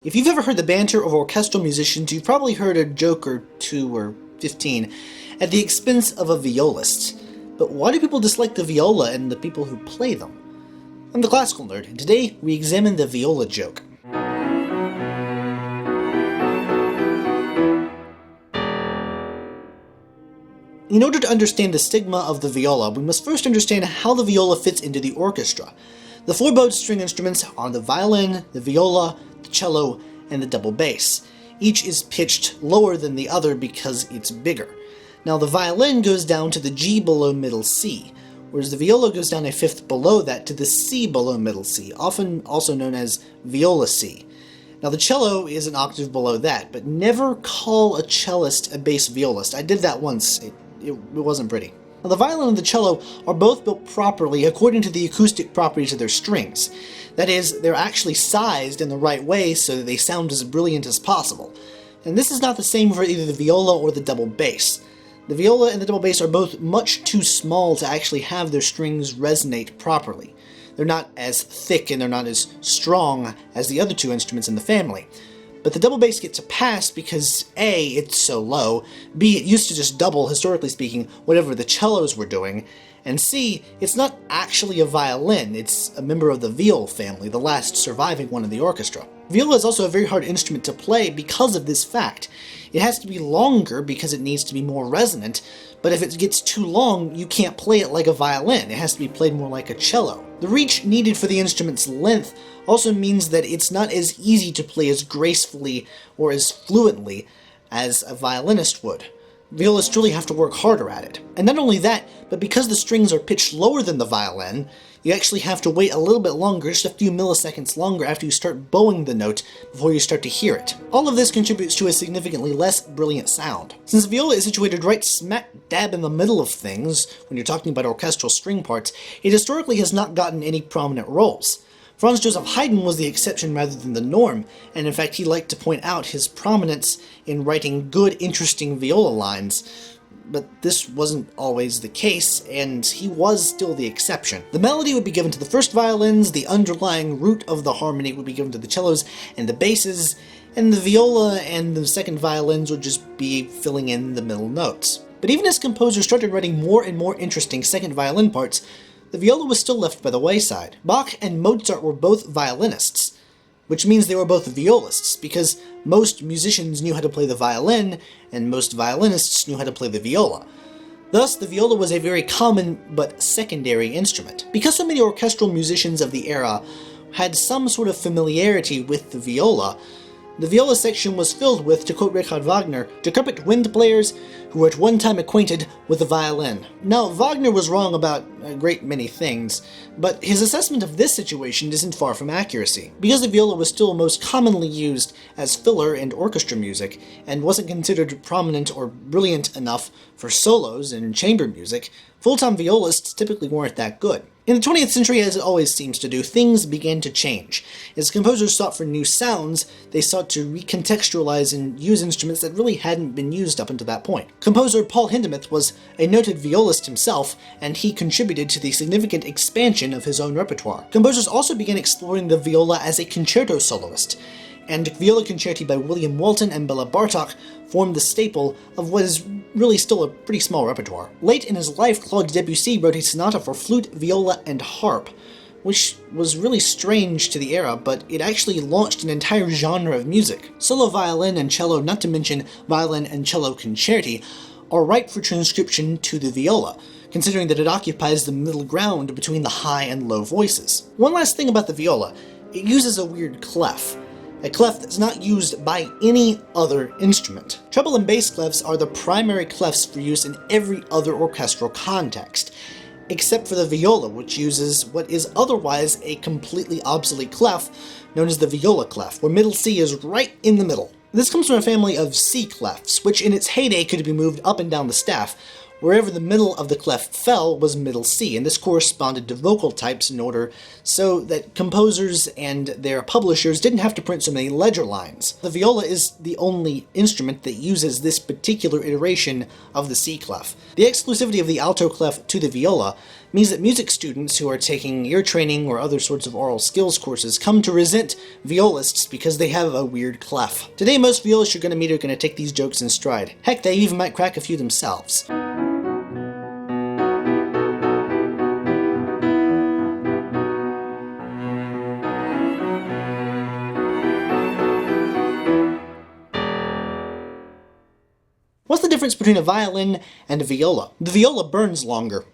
If you've ever heard the banter of orchestral musicians, you've probably heard a joke or two or 15 at the expense of a violist. But why do people dislike the viola and the people who play them? I'm the Classical Nerd, and today we examine the viola joke. In order to understand the stigma of the viola, we must first understand how the viola fits into the orchestra. The four bowed string instruments are the violin, the viola, the cello, and the double bass. Each is pitched lower than the other because it's bigger. Now the violin goes down to the G below middle C, whereas the viola goes down a fifth below that to the C below middle C, often also known as viola C. Now the cello is an octave below that, but never call a cellist a bass violist. I did that once. It wasn't pretty. Now, the violin and the cello are both built properly according to the acoustic properties of their strings. That is, they're actually sized in the right way so that they sound as brilliant as possible. And this is not the same for either the viola or the double bass. The viola and the double bass are both much too small to actually have their strings resonate properly. They're not as thick and they're not as strong as the other two instruments in the family. But the double bass gets a pass because A, it's so low, B, it used to just double, historically speaking, whatever the cellos were doing, and C, it's not actually a violin, it's a member of the viol family, the last surviving one in the orchestra. Viola is also a very hard instrument to play because of this fact. It has to be longer because it needs to be more resonant, but if it gets too long, you can't play it like a violin. It has to be played more like a cello. The reach needed for the instrument's length also means that it's not as easy to play as gracefully or as fluently as a violinist would. Violists really have to work harder at it. And not only that, but because the strings are pitched lower than the violin, you actually have to wait a little bit longer, just a few milliseconds longer after you start bowing the note before you start to hear it. All of this contributes to a significantly less brilliant sound. Since the viola is situated right smack dab in the middle of things, when you're talking about orchestral string parts, it historically has not gotten any prominent roles. Franz Joseph Haydn was the exception rather than the norm, and in fact he liked to point out his prominence in writing good, interesting viola lines. But this wasn't always the case, and he was still the exception. The melody would be given to the first violins, the underlying root of the harmony would be given to the cellos and the basses, and the viola and the second violins would just be filling in the middle notes. But even as composers started writing more and more interesting second violin parts, the viola was still left by the wayside. Bach and Mozart were both violinists, which means they were both violists, because most musicians knew how to play the violin, and most violinists knew how to play the viola. Thus, the viola was a very common but secondary instrument. Because so many orchestral musicians of the era had some sort of familiarity with the viola section was filled with, to quote Richard Wagner, decrepit wind players who were at one time acquainted with the violin. Now, Wagner was wrong about a great many things, but his assessment of this situation isn't far from accuracy. Because the viola was still most commonly used as filler in orchestra music, and wasn't considered prominent or brilliant enough for solos and chamber music, full-time violists typically weren't that good. In the 20th century, as it always seems to do, things began to change. As composers sought for new sounds, they sought to recontextualize and use instruments that really hadn't been used up until that point. Composer Paul Hindemith was a noted violist himself, and he contributed to the significant expansion of his own repertoire. Composers also began exploring the viola as a concerto soloist, and viola concerti by William Walton and Bela Bartok formed the staple of what is really still a pretty small repertoire. Late in his life, Claude Debussy wrote a sonata for flute, viola, and harp, which was really strange to the era, but it actually launched an entire genre of music. Solo violin and cello, not to mention violin and cello concerti, are ripe for transcription to the viola, considering that it occupies the middle ground between the high and low voices. One last thing about the viola, it uses a weird clef. A clef that's not used by any other instrument. Treble and bass clefs are the primary clefs for use in every other orchestral context, except for the viola, which uses what is otherwise a completely obsolete clef known as the viola clef, where middle C is right in the middle. This comes from a family of C clefs, which in its heyday could be moved up and down the staff, Wherever the middle of the clef fell was middle C, and this corresponded to vocal types in order so that composers and their publishers didn't have to print so many ledger lines. The viola is the only instrument that uses this particular iteration of the C clef. The exclusivity of the alto clef to the viola means that music students who are taking ear training or other sorts of oral skills courses come to resent violists because they have a weird clef. Today, most violists you're going to meet are going to take these jokes in stride. Heck, they even might crack a few themselves. What's the difference between a violin and a viola? The viola burns longer.